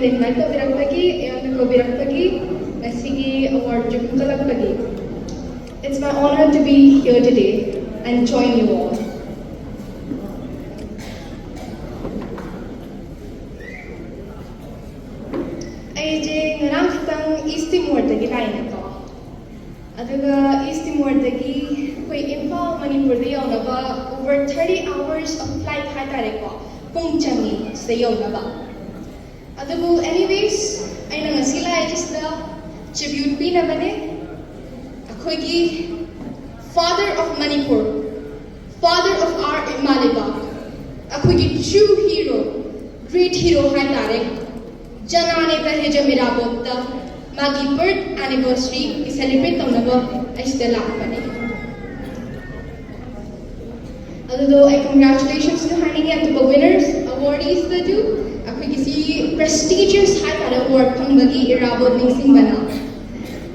invite tawbiraqpagi yamna kawbiraqpagi ngasigi award jukalaqpagi. It's my honor to be here today and join you all. Aije ngarang khitang East Timor dagi laina ko. Aduga East Timor dagi koi Imphal Manipur da yawnaba over 30 hours of flight haitare ko pung changi sa yawnaba. Adubu anyways aina ngasi laijisda tribute pinabane akoigi father of Manipur, father of our Imalibak, akoigi true hero, great hero haitare Janane Taheja Mirabota Magi birth anniversary is celebrate tonaba aisda lakpane. Although I congratulations to Hanigi and to the winners, awardees the do, akoigi prestigious high award pangbagi irabot ning bana.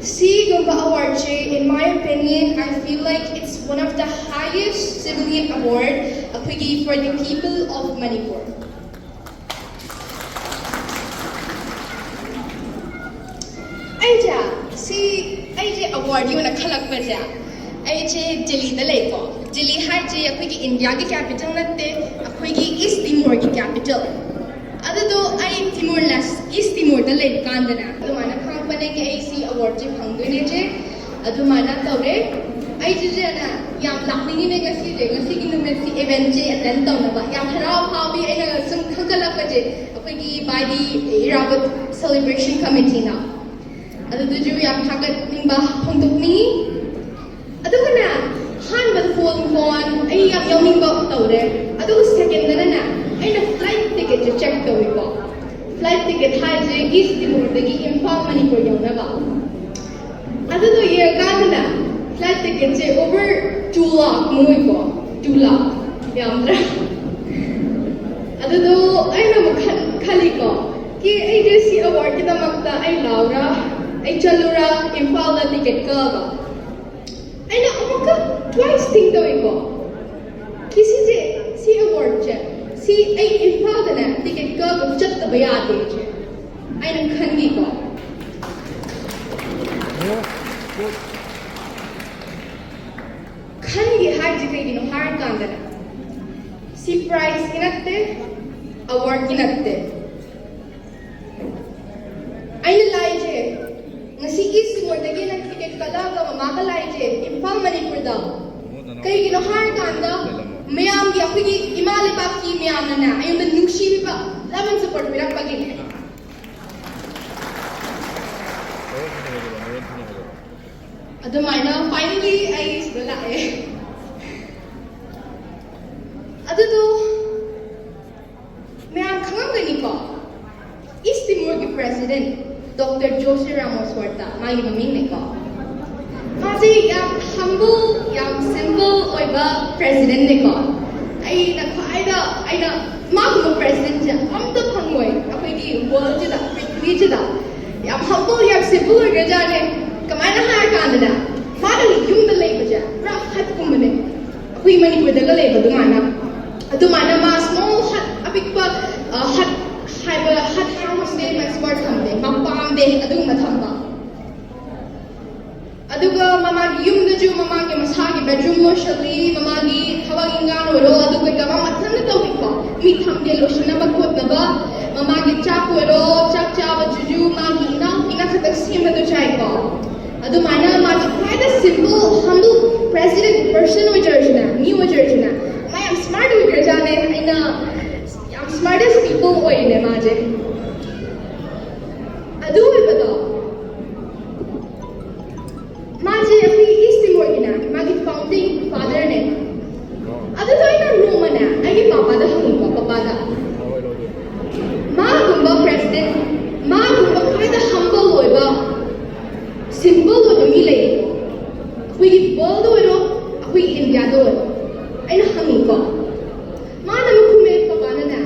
See Gumba Award in my opinion, I feel like it's one of the highest civilian award akoigi for the people of Manipur. Aije award you na khalak baja. Aije Delhi da leko. Delhi haije akoigi India ki capital natte, akoigi East Timor ki capital. Adado ai Timor Leste East Timor da lek kandana. Adumana khangpane ke AC award je phangdone je. Adumana tawre aije jana yam lakningi ne ngasi ki numit si event je attend tawna yam harau phawi aina sum khakalak baje akoigi by the Irabot celebration committee na. Aduju yam thagat ningba phongdokni adugana hanba phone ai yam yawning ba tawre adu second na aina flight ticket check tawi ko flight ticket haje East Timor dagi Imphal Manipur yawna ba adudu ye kadana flight ticket je over 2 lakh moi ko 2 lakh yamdra adudu aina mo khali ko ki ai desi award kita makta ai laura I chalura Imphal la ticket ka ba. Ay na amaka twice think daw iko. Kisi je si award je si ay Imphal na ticket ka ba chat ta bayade je. Ay nang khandi ko. Khandi haji kay dino har kanda na. Si prize kinatte award kinatte. Ay na lai je ngasi East Timor dagi nag ticket kalaga mamakalay je Imphal Manipur daw kay ginohar kanda mayam gi akogi Imalibak ki mayam na ayun na nungshi ba laman support birak pagin adumana finally ay isbala adudo mayam khangang gani ko East Timor ki president Dr. Jose Ramos Horta, magi maming neko. Kasi yung humble, yung simple oiba president neko. Ay na magu president siya. Amda pangmoy, ako di world jida, prithvi jida. Yung humble, yung simple oiga jane. Kamay na harakanda na. Madali yung dalay ba siya? Hat kumane. Ako yung Manipur dalay ba dumana mas small hat apik pa hat house day my sport hamde mapam de adung mathamba aduga mamagi yum da ju mamagi masagi bedroom mo shali mamagi hawagi ngano ro aduga ka mamathan na tawik ko mi thamde loshna bakot na ba mamagi chak ro chak chawa juju magi ina khatak sima do chai ko adu mana ma quite a simple humble president person o jarjuna ni o jarjuna I am smart o jarjane ina smartest people oine maje adu ibado maje api East Timor ina magi founding father ne adu to ina roma na agi papa da hum papa da ma gumba president ma gumba quite humble oiba simple oiba mi lei we world oiro we India do ina hum ko ma na kume papa na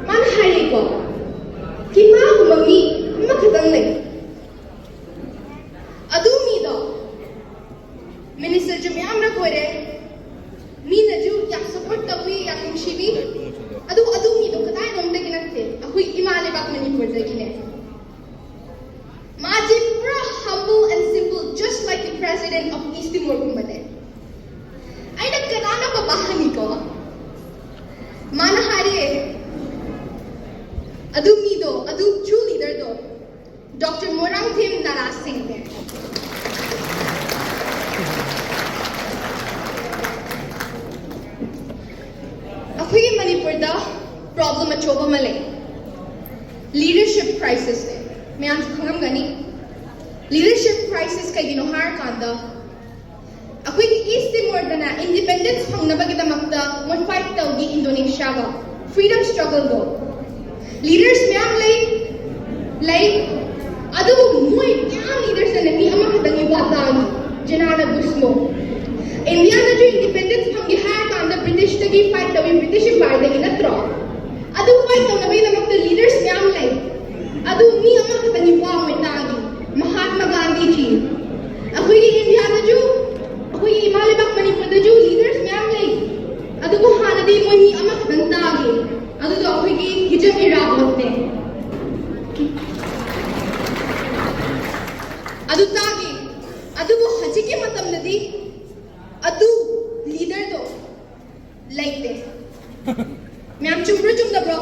man hari ko kima ko mami makatang le adu mi do minister jami amra kore mi na ju yak support tawi yak shibi adu mi do katai nom de ginate akui Imalibak Manipur dagine. Maji pura humble and simple, just like the president of East Timor gumbane. Ay nagkanana pa bahani ko. Manahari adu mido, adu true leader do. Dr. Morangthim Narasing ne. Ako'y Manipur da problem achoba male. Leadership crisis ne. May ang khangam gani. Leadership crisis kay ginohar kanda. Ako'y East Timor na independence phang nabagita makta one fight daw gi Indonesia ga. Freedom struggle do. Leaders miyam lay adu muy miyam leaders na mi ama kadang iwatang Janana Gusmo. India na jo independence phang gi har kanda British tagi fight daw British empire dagi natro. Adu fight daw nabi namak the leaders miyam lay. Adu mi ama kadang iwang tagi Mahatma Gandhi ji. Ako'y India na jo ako'y Imalibak Manipur na jo leaders miyam lay. Adu ko hana di mo ni ama kadang tagi. Adu do ako'y hijab irabot ne. Adu tagi. Adu ko hajiki matam na di. Adu leader do like de. Ma'am chum na bro.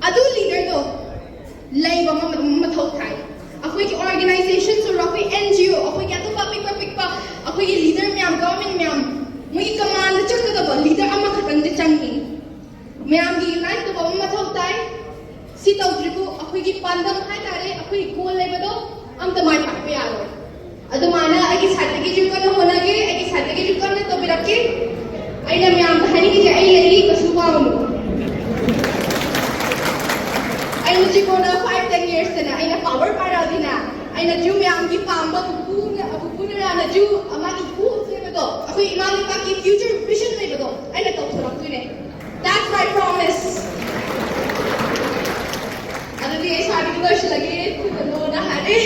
Adu leader do like ba mathaw thai. Ako'y ki organization so ako'y NGO ako'y ki ato pikpa ako'y leader ma'am government ma'am. May command check na ba leader ama katang de changi. Ma'am gi unite to ba mathaw thai. Si tawdri ko ako'y ki pandam hai tare ako'y goal lay ba do am tamay pakpe aro. Adu mana ay ki certificate ko na hona ge ay ki certificate ko na to birake. Ay na ma'am kahani ki ay lay kasuwa mo. Ay na ko na 5-10 years na ay na power para din na. Ay na ju ma'am gi pamba pupuna na ju ama ki ku se ba ako'y imali pa ki future vision lay ba do. Ay na to sarap to ne. That's my promise. Ano di ay sabi ko siya lagi no na hare.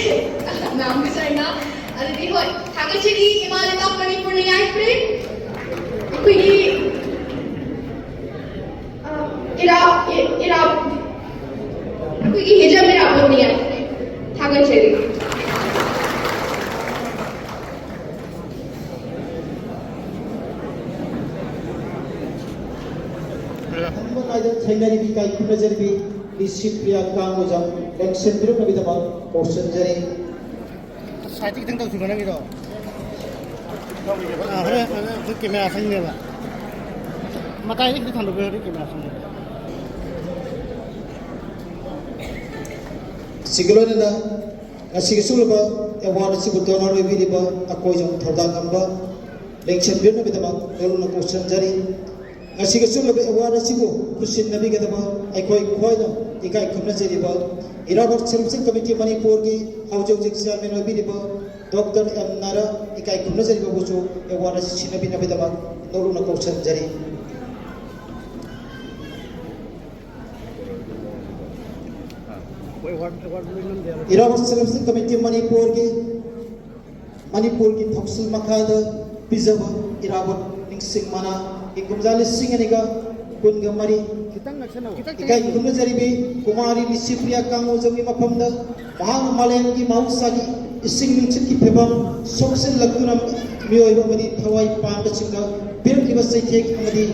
Ma'am bisa na. Ano di hoy. Haga chigi imali ta Manipur ni ay pre. Ako'y ira ako'y hijab irabot niya. Haga chigi. Thainari kai kunajari disiplin kangujam eksendro nabi tamam portion jari sciatic तंग तो सुगना गिरो अरे तो camera संगे बा मताई नि थांदो बे camera संगे sigilona asig sulba award sibu donor wi diba akoi jong thoda gamba election bir nabi tamam doruna portion jari asig sulba award sibu kusin nabi ga daba akoi khoina ikai khumna jari ba Irabot Selection Committee Manipur ki haujau jiksa meno bidiba Dr. M Nara ikai kumna jari babucho award sinabi nabi daba doruna portion jari Irabot Selection Committee Manipur ki thoksul makhada pizaba Irabot ningsing mana ikumjali singaniga kunga mari ikai kumna jari bi kumari Nisipriya Kango jami mapamda mahang malem ki mausagi ising ningsit ki phebam soksen lakuna mioi bamadi thawai panda chinga bir liba saithek amadi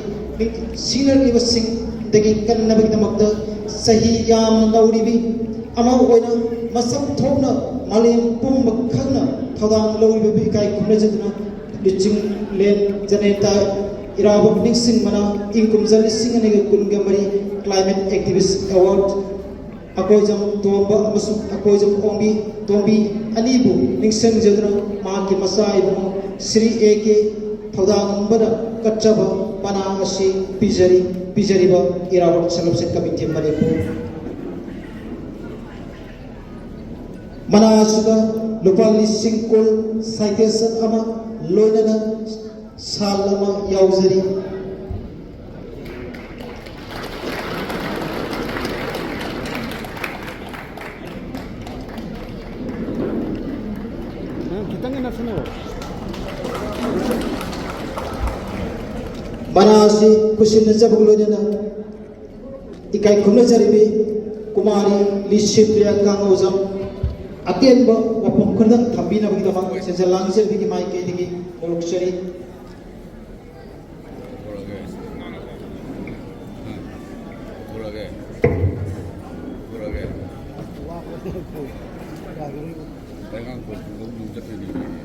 senior liba sing dagi kannabagi damakta sahi yam nauribi ama oina masam thona malem pum khagna thawang loribi bi kai kumna jaduna liching len janeta Irabot Nixing mana ingkum jali singane kunga mari climate activist award akojam tomba amasuk akojam tombi anibu Nixing jadra ma ki masai bu Sri AK thawang bada kachaba pana asi pijari ba Irabot Selection Committee Manipur mana suga lupali singkol citation ama loinana salama yauzari Manasi kusin na sabog loinana ikai khumna jaribi kumari Lisipriya Kangozam atenba wapam khandang thambina bagi dama senja langsel bigi mai ke digi olokchari 내가 뭐 너무 눈잡히니